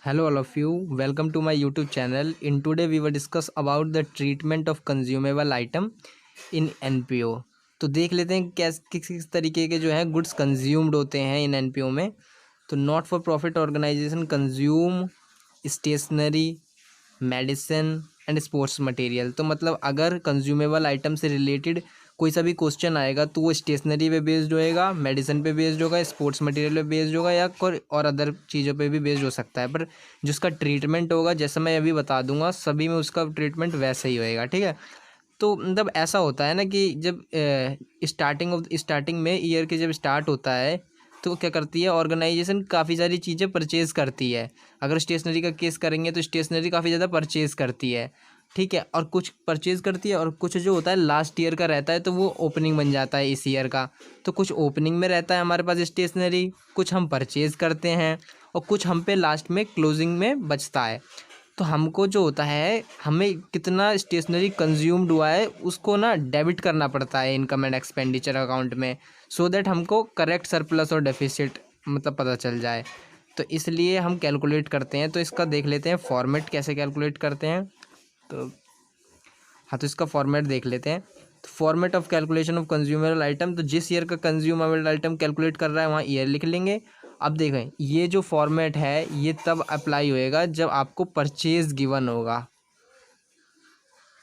Hello all of you, welcome to my YouTube channel. In today we will discuss about the treatment of consumable item in NPO. तो देख लेते हैं किस तरीके के जो है गुड्स कंज्यूम्ड होते हैं इन NPO में। तो not for profit organisation consume stationery, medicine and sports material. तो मतलब अगर कंज्यूमेबल आइटम से रिलेटेड कोई सा भी क्वेश्चन आएगा तो वो स्टेशनरी पे बेस्ड होएगा, मेडिसिन पे बेस्ड होगा, स्पोर्ट्स मटेरियल पे बेस्ड होगा या कोई और अदर चीज़ों पे भी बेस्ड हो सकता है। पर जिसका ट्रीटमेंट होगा जैसा मैं अभी बता दूंगा सभी में उसका ट्रीटमेंट वैसे ही होएगा। ठीक है। तो मतलब ऐसा होता है ना कि जब स्टार्टिंग में ईयर के जब स्टार्ट होता है तो क्या करती है ऑर्गेनाइजेशन, काफ़ी सारी चीज़ें परचेज़ करती है। अगर स्टेशनरी का केस करेंगे तो स्टेशनरी काफ़ी ज़्यादा परचेज़ करती है। ठीक है। और कुछ परचेज़ करती है और कुछ जो होता है लास्ट ईयर का रहता है तो वो ओपनिंग बन जाता है इस ईयर का। तो कुछ ओपनिंग में रहता है हमारे पास स्टेशनरी, कुछ हम परचेज़ करते हैं और कुछ हम पे लास्ट में क्लोजिंग में बचता है। तो हमको जो होता है हमें कितना स्टेशनरी कंज्यूम्ड हुआ है उसको ना डेबिट करना पड़ता है इनकम एंड एक्सपेंडिचर अकाउंट में, सो दैट हमको करेक्ट सरप्लस और डेफिसिट मतलब पता चल जाए। तो इसलिए हम कैलकुलेट करते हैं। तो इसका देख लेते हैं फॉर्मेट कैसे कैलकुलेट करते हैं। तो हाँ, तो इसका फॉर्मेट देख लेते हैं। तो format of calculation of consumable item, तो जिस ईयर का कंज्यूमेबल आइटम कैलकुलेट कर रहा है वहाँ ईयर लिख लेंगे। अब देखें ये जो फॉर्मेट है ये तब अप्लाई होएगा जब आपको परचेज गिवन होगा।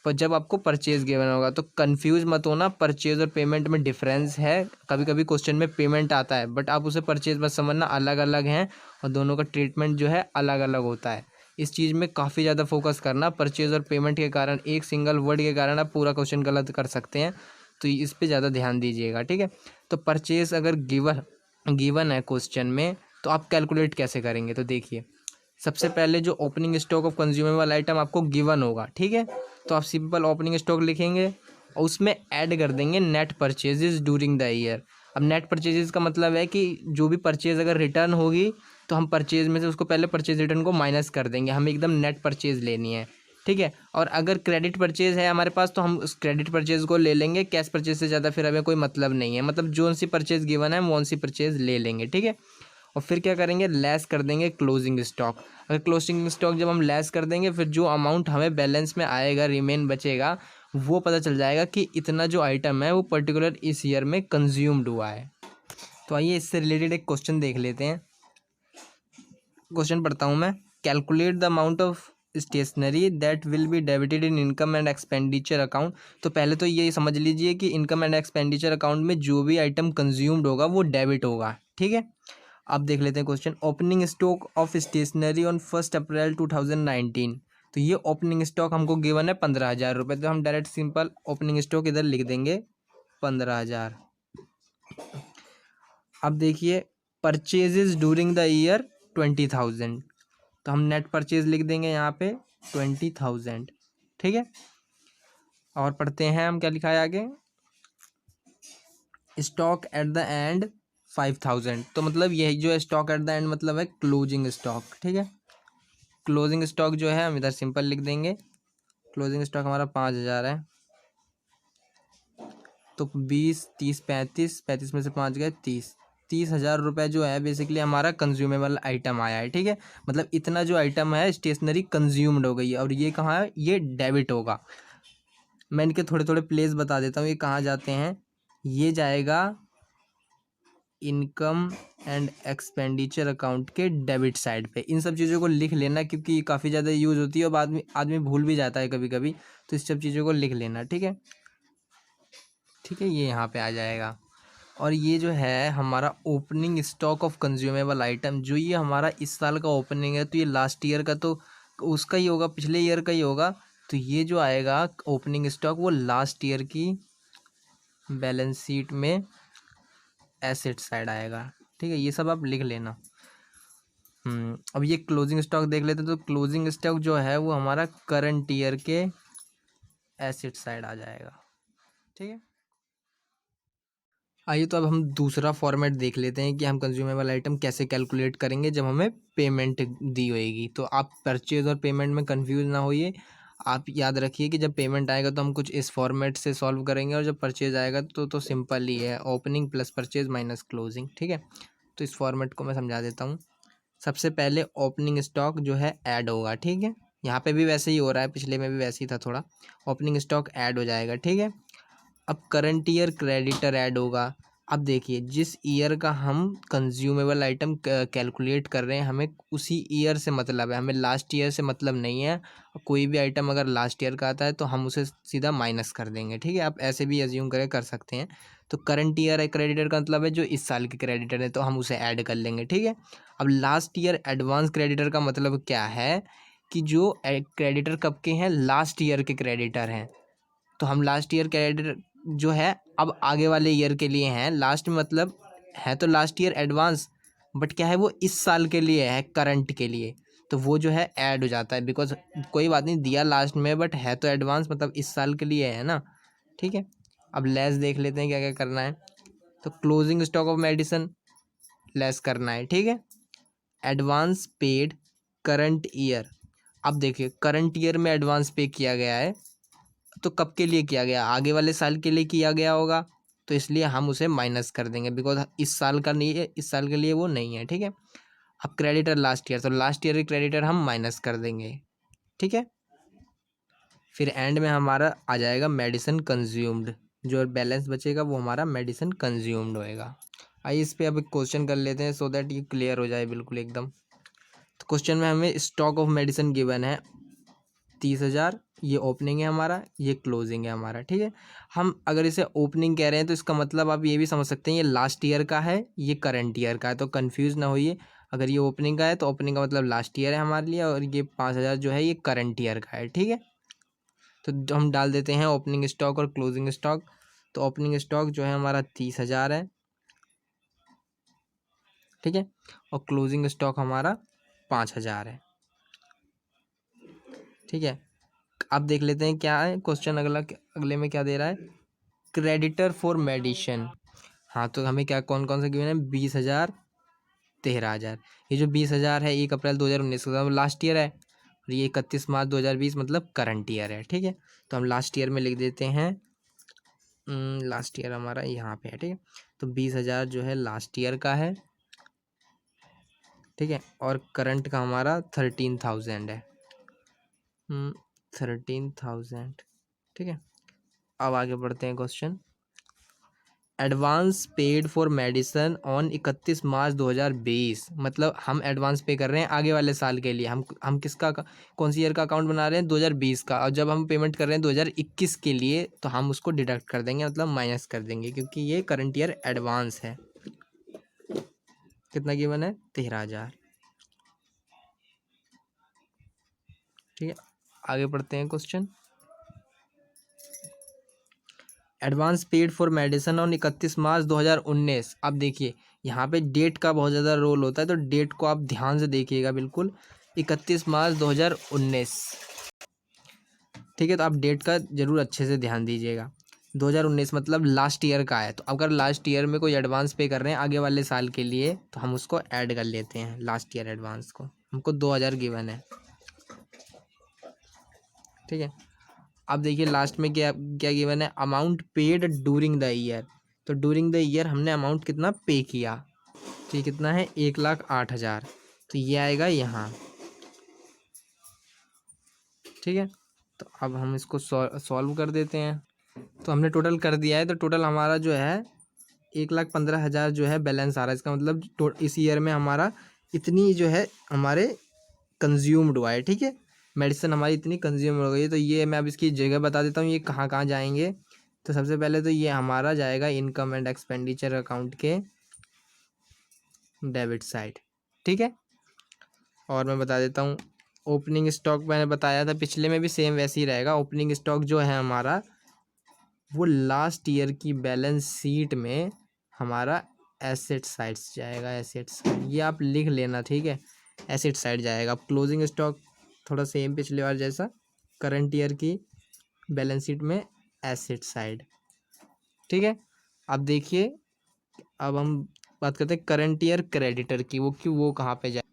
पर जब आपको परचेज गिवन होगा तो कंफ्यूज मत होना, परचेज और पेमेंट में डिफरेंस है। कभी कभी क्वेश्चन में पेमेंट आता है बट आप उसे परचेज मत समझना, अलग अलग हैं और दोनों का ट्रीटमेंट जो है अलग अलग होता है। इस चीज़ में काफ़ी ज़्यादा फोकस करना, परचेज और पेमेंट के कारण एक सिंगल वर्ड के कारण आप पूरा क्वेश्चन गलत कर सकते हैं। तो इस पर ज़्यादा ध्यान दीजिएगा। ठीक है। तो परचेज अगर गिवन है क्वेश्चन में तो आप कैलकुलेट कैसे करेंगे। तो देखिए सबसे पहले जो opening stock of consumable item आपको गिवन होगा, ठीक है, तो आप सिंपल ओपनिंग स्टॉक लिखेंगे और उसमें ऐड कर देंगे net purchases during the year. अब नेट परचेजेस का मतलब है कि जो भी परचेज अगर रिटर्न होगी तो हम परचेज में से उसको पहले परचेज रिटर्न को माइनस कर देंगे, हमें एकदम नेट परचेज लेनी है। ठीक है। और अगर क्रेडिट परचेज है हमारे पास तो हम उस क्रेडिट परचेज को ले लेंगे, कैश परचेज से ज़्यादा फिर हमें कोई मतलब नहीं है। मतलब जो सी परचेज गिवन है वो सी परचेज ले लेंगे। ठीक है। और फिर क्या करेंगे, लेस कर देंगे क्लोजिंग स्टॉक। अगर क्लोजिंग स्टॉक जब हम लेस कर देंगे फिर जो अमाउंट हमें बैलेंस में आएगा, रिमेन बचेगा, वो पता चल जाएगा कि इतना जो आइटम है वो पर्टिकुलर इस ईयर में कंज्यूम्ड हुआ है। तो आइए इससे रिलेटेड एक क्वेश्चन देख लेते हैं। क्वेश्चन पढ़ता हूँ मैं। Calculate the amount of stationery that will be debited in income and expenditure account. तो पहले तो ये समझ लीजिए कि इनकम एंड एक्सपेंडिचर अकाउंट में जो भी आइटम कंज्यूम्ड होगा वो डेबिट होगा। ठीक है। अब देख लेते हैं question. Opening stock of stationery on 1 April 2019। तो ये ओपनिंग स्टॉक हमको गिवन है 15,000 रुपये। तो हम डायरेक्ट सिंपल ओपनिंग स्टॉक इधर लिख देंगे 15,000। अब देखिए परचेजेस ड्यूरिंग द ईयर 20,000। तो हम नेट परचेज लिख देंगे यहाँ पे 20,000। ठीक है। और पढ़ते हैं हम क्या लिखा है आगे। Stock at the end 5,000। तो मतलब यही जो है स्टॉक एट द एंड मतलब है क्लोजिंग स्टॉक। ठीक है। क्लोजिंग स्टॉक जो है हम इधर सिंपल लिख देंगे। क्लोजिंग स्टॉक हमारा 5,000 है। तो 20, 30, 35, 35 में से 5 गए 30,000 रुपये जो है बेसिकली हमारा कंज्यूमेबल आइटम आया है। ठीक है। मतलब इतना जो आइटम है स्टेशनरी कंज्यूम्ड हो गई है और ये कहाँ है, ये डेबिट होगा। मैं इनके थोड़े थोड़े प्लेस बता देता हूँ ये कहाँ जाते हैं। ये जाएगा इनकम एंड एक्सपेंडिचर अकाउंट के डेबिट साइड पे। इन सब चीज़ों को लिख लेना क्योंकि काफ़ी ज़्यादा यूज़ होती है और आदमी भूल भी जाता है कभी कभी। तो इस सब चीज़ों को लिख लेना। ठीक है। ठीक है, ये यहाँ पे आ जाएगा। और ये जो है हमारा opening stock of consumable item, जो ये हमारा इस साल का ओपनिंग है तो ये लास्ट ईयर का तो उसका ही होगा, पिछले ईयर का ही होगा। तो ये जो आएगा ओपनिंग स्टॉक वो लास्ट ईयर की बैलेंस शीट में एसेट साइड आएगा। ठीक है। ये सब आप लिख लेना। अब ये क्लोजिंग स्टॉक देख लेते हैं। तो क्लोजिंग स्टॉक जो है वो हमारा करंट ईयर के एसेट साइड आ जाएगा। ठीक है। आइए तो अब हम दूसरा फॉर्मेट देख लेते हैं कि हम कंज्यूमेबल आइटम कैसे कैलकुलेट करेंगे जब हमें पेमेंट दी होएगी। तो आप परचेज और पेमेंट में कंफ्यूज ना होइए। आप याद रखिए कि जब पेमेंट आएगा तो हम कुछ इस फॉर्मेट से सॉल्व करेंगे और जब परचेज आएगा तो सिंपल ही है, opening plus purchase minus closing. ठीक है। तो इस फॉर्मेट को मैं समझा देता हूँ। सबसे पहले ओपनिंग स्टॉक जो है ऐड होगा, ठीक है। यहाँ पे भी वैसे ही हो रहा है, पिछले में भी वैसे ही था थोड़ा। ओपनिंग स्टॉक ऐड हो जाएगा, ठीक है। अब करंट ईयर क्रेडिटर ऐड होगा। अब देखिए, जिस ईयर का हम कंज्यूमेबल आइटम कैलकुलेट कर रहे हैं, हमें उसी ईयर से मतलब है, हमें लास्ट ईयर से मतलब नहीं है। कोई भी आइटम अगर लास्ट ईयर का आता है तो हम उसे सीधा माइनस कर देंगे, ठीक है। आप ऐसे भी एज्यूम कर सकते हैं। तो करंट ईयर है क्रेडिटर का मतलब है जो इस साल के क्रेडिटर है, तो हम उसे ऐड कर लेंगे, ठीक है। अब लास्ट ईयर एडवांस क्रेडिटर का मतलब क्या है कि जो क्रेडिटर कब के हैं, लास्ट ईयर के क्रेडिटर हैं। तो हम लास्ट ईयर क्रेडिटर जो है अब आगे वाले ईयर के लिए हैं। लास्ट मतलब है तो लास्ट ईयर एडवांस, बट क्या है वो इस साल के लिए है, करंट के लिए। तो वो जो है ऐड हो जाता है, बिकॉज कोई बात नहीं दिया लास्ट में, बट है तो एडवांस, मतलब इस साल के लिए है ना, ठीक है। अब लेस देख लेते हैं क्या क्या करना है। तो closing stock of medicine less करना है, ठीक है। Advance paid current year. अब देखिए, करंट ईयर में एडवांस पे किया गया है, तो कब के लिए किया गया, आगे वाले साल के लिए किया गया होगा, तो इसलिए हम उसे माइनस कर देंगे, बिकॉज इस साल का नहीं है, इस साल के लिए वो नहीं है, ठीक है। अब क्रेडिटर लास्ट ईयर, तो लास्ट ईयर के क्रेडिटर हम माइनस कर देंगे, ठीक है। फिर एंड में हमारा आ जाएगा मेडिसिन कंज्यूम्ड, जो बैलेंस बचेगा वो हमारा मेडिसिन कंज्यूम्ड होएगा। आइए इस पे अब एक क्वेश्चन कर लेते हैं, सो दैट ये क्लियर हो जाए बिल्कुल एकदम। तो क्वेश्चन में हमें स्टॉक ऑफ मेडिसिन गिवन है 30,000, ये ओपनिंग है हमारा, ये क्लोजिंग है हमारा, ठीक है। हम अगर इसे ओपनिंग कह रहे हैं तो इसका मतलब आप ये भी समझ सकते हैं ये लास्ट ईयर का है, ये करंट ईयर का है, तो कंफ्यूज ना होइए। अगर ये ओपनिंग का है तो ओपनिंग का मतलब लास्ट ईयर है हमारे लिए, और ये 5,000 जो है ये करंट ईयर का है, ठीक है। तो हम डाल देते हैं ओपनिंग स्टॉक और क्लोजिंग स्टॉक। तो ओपनिंग स्टॉक जो है हमारा 30,000 है, ठीक है, और क्लोजिंग स्टॉक हमारा 5,000 है, ठीक है। अब देख लेते हैं क्या है क्वेश्चन अगला, अगले में क्या दे रहा है। Creditor for medicine. हाँ, तो हमें क्या कौन कौन सा गिवन है, 20,000, 13,000। ये जो 20,000 है 1 अप्रैल 2019 का लास्ट ईयर है, और ये 31 मार्च 2020 मतलब करंट ईयर है, ठीक है। तो हम लास्ट ईयर में लिख देते हैं, लास्ट ईयर हमारा यहाँ पे है, ठीक है। तो 20,000 जो है लास्ट ईयर का है, ठीक है, और करंट का हमारा 13,000 है, 13,000, ठीक है। अब आगे बढ़ते हैं question. Advance paid for medicine on 31 March 2020, मतलब हम एडवांस पे कर रहे हैं आगे वाले साल के लिए। हम किसका कौन सी ईयर का अकाउंट बना रहे हैं, 2020 का, और जब हम पेमेंट कर रहे हैं 2021 के लिए, तो हम उसको डिडक्ट कर देंगे, मतलब माइनस कर देंगे, क्योंकि ये करंट ईयर एडवांस है। कितना गिवन है, 13,000, ठीक है। आगे बढ़ते हैं question. Advance paid for medicine on 31 March 2019। अब देखिए, यहाँ पे डेट का बहुत ज़्यादा रोल होता है, तो डेट को आप ध्यान से देखिएगा बिल्कुल। 31 मार्च 2019, ठीक है। तो आप डेट का जरूर अच्छे से ध्यान दीजिएगा। 2019 मतलब लास्ट ईयर का है, तो अगर लास्ट ईयर में कोई एडवांस पे कर रहे हैं आगे वाले साल के लिए, तो हम उसको ऐड कर लेते हैं लास्ट ईयर एडवांस को। हमको 2,000 गिवन है, ठीक है। अब देखिए लास्ट में क्या क्या गिवन है, amount paid during the year. तो ड्यूरिंग द ईयर हमने अमाउंट कितना पे किया, तो ये कितना है, 1,08,000, तो ये आएगा यहाँ, ठीक है। तो अब हम इसको सॉल्व कर देते हैं। तो हमने टोटल कर दिया है, तो टोटल हमारा जो है 1,15,000 जो है बैलेंस आ रहा है। इसका मतलब इस ईयर में हमारा इतनी जो है हमारे कंज्यूम्ड हुआ है, ठीक है। मेडिसिन हमारी इतनी कंज्यूम हो गई है। तो ये मैं अब इसकी जगह बता देता हूँ, ये कहाँ कहाँ जाएंगे। तो सबसे पहले तो ये हमारा जाएगा इनकम एंड एक्सपेंडिचर अकाउंट के डेबिट साइड, ठीक है। और मैं बता देता हूँ, ओपनिंग स्टॉक मैंने बताया था पिछले में भी सेम वैसे ही रहेगा। ओपनिंग स्टॉक जो है हमारा, वो लास्ट ईयर की बैलेंस शीट में हमारा एसेट साइड्स जाएगा, एसेट्स, ये आप लिख लेना, ठीक है, एसेट साइड जाएगा। अब क्लोजिंग स्टॉक थोड़ा सेम पिछले बार जैसा, करंट ईयर की बैलेंस शीट में एसेट साइड, ठीक है। अब देखिए, अब हम बात करते हैं करंट ईयर क्रेडिटर की, वो क्यों, वो कहाँ पे जाए।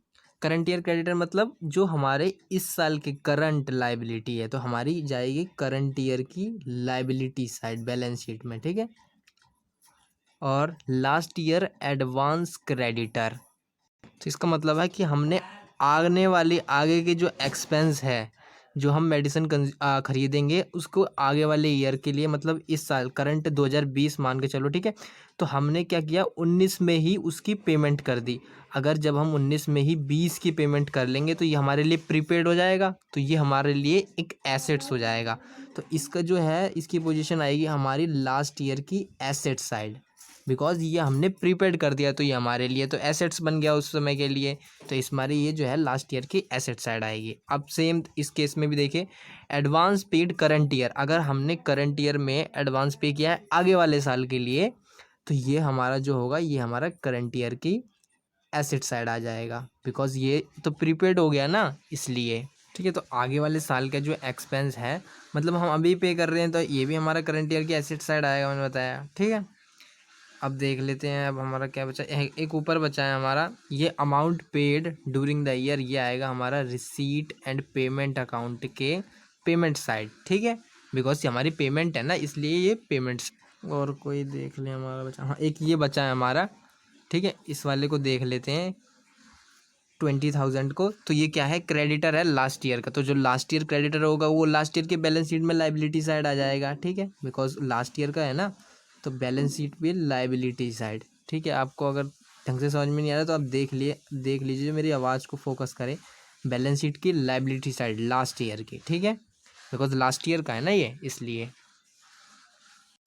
करंट ईयर क्रेडिटर मतलब जो हमारे इस साल की करंट लाइबिलिटी है, तो हमारी जाएगी करंट ईयर की लाइबिलिटी साइड बैलेंस शीट में, ठीक है। और लास्ट ईयर एडवांस क्रेडिटर, तो इसका मतलब है कि हमने आगे के जो एक्सपेंस है, जो हम मेडिसिन खरीदेंगे उसको आगे वाले ईयर के लिए, मतलब इस साल करंट 2020 मान के चलो, ठीक है। तो हमने क्या किया, 19 में ही उसकी पेमेंट कर दी। अगर जब हम 19 में ही 20 की पेमेंट कर लेंगे तो ये हमारे लिए प्रीपेड हो जाएगा, तो ये हमारे लिए एक एसेट्स हो जाएगा। तो इसका जो है, इसकी पोजीशन आएगी हमारी लास्ट ईयर की एसेट साइड, बिकॉज ये हमने प्रीपेड कर दिया, तो ये हमारे लिए तो एसेट्स बन गया उस समय के लिए। तो इस हमारी ये जो है लास्ट ईयर की एसेट साइड आएगी। अब सेम इस केस में भी देखिए, एडवांस पेड करंट ईयर, अगर हमने करंट ईयर में एडवांस पे किया है आगे वाले साल के लिए, तो ये हमारा जो होगा, ये हमारा करंट ईयर की एसेट साइड आ जाएगा, बिकॉज ये तो प्रीपेड हो गया ना, इसलिए। ठीक है, तो आगे वाले साल का जो एक्सपेंस है, मतलब हम अभी पे कर रहे हैं, तो ये भी हमारा करंट ईयर की एसेट साइड आएगा, मैंने बताया। ठीक है, अब देख लेते हैं। अब हमारा क्या बचा, एक ऊपर बचा है हमारा, ये amount paid during the year, ये आएगा हमारा रिसीट एंड पेमेंट अकाउंट के पेमेंट साइड। ठीक है, बिकॉज ये हमारी पेमेंट है ना, इसलिए ये पेमेंट्स। और कोई देख ले हमारा बचा, हाँ एक ये बचा है हमारा। ठीक है, इस वाले को देख लेते हैं, 20,000 को। तो ये क्या है, क्रेडिटर है लास्ट ईयर का। तो जो लास्ट ईयर क्रेडिटर होगा वो लास्ट ईयर के बैलेंस शीट में लाइबिलिटी साइड आ जाएगा। ठीक है, बिकॉज लास्ट ईयर का है ना, तो बैलेंस शीट पे लाइबिलिटी साइड। ठीक है, आपको अगर ढंग से समझ में नहीं आ रहा तो आप देख लीजिए, जो मेरी आवाज़ को फोकस करें। बैलेंस शीट की लाइबिलिटी साइड लास्ट ईयर की, ठीक है, बिकॉज लास्ट ईयर का है ना ये, इसलिए।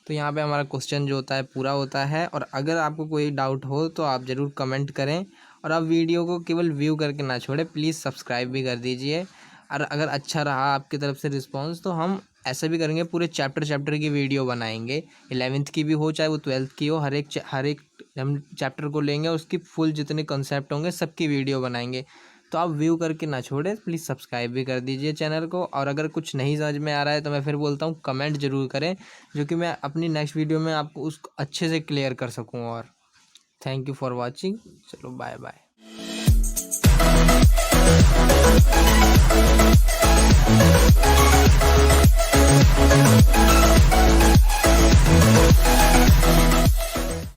तो यहाँ पे हमारा क्वेश्चन जो होता है पूरा होता है। और अगर आपको कोई डाउट हो तो आप ज़रूर कमेंट करें, और आप वीडियो को केवल व्यू करके ना छोड़ें, प्लीज़ सब्सक्राइब भी कर दीजिए। और अगर अच्छा रहा आपकी तरफ से रिस्पांस, तो हम ऐसा भी करेंगे, पूरे चैप्टर की वीडियो बनाएंगे, 11th की भी हो चाहे वो 12th की हो, हर एक हम चैप्टर को लेंगे, उसकी फुल जितने कंसेप्ट होंगे सबकी वीडियो बनाएंगे। तो आप व्यू करके ना छोड़ें, प्लीज़ सब्सक्राइब भी कर दीजिए चैनल को। और अगर कुछ नहीं समझ में आ रहा है तो मैं फिर बोलता हूँ कमेंट ज़रूर करें, जो कि मैं अपनी नेक्स्ट वीडियो में आपको उसको अच्छे से क्लियर कर सकूँ। और थैंक यू फॉर वॉचिंग, चलो बाय बाय।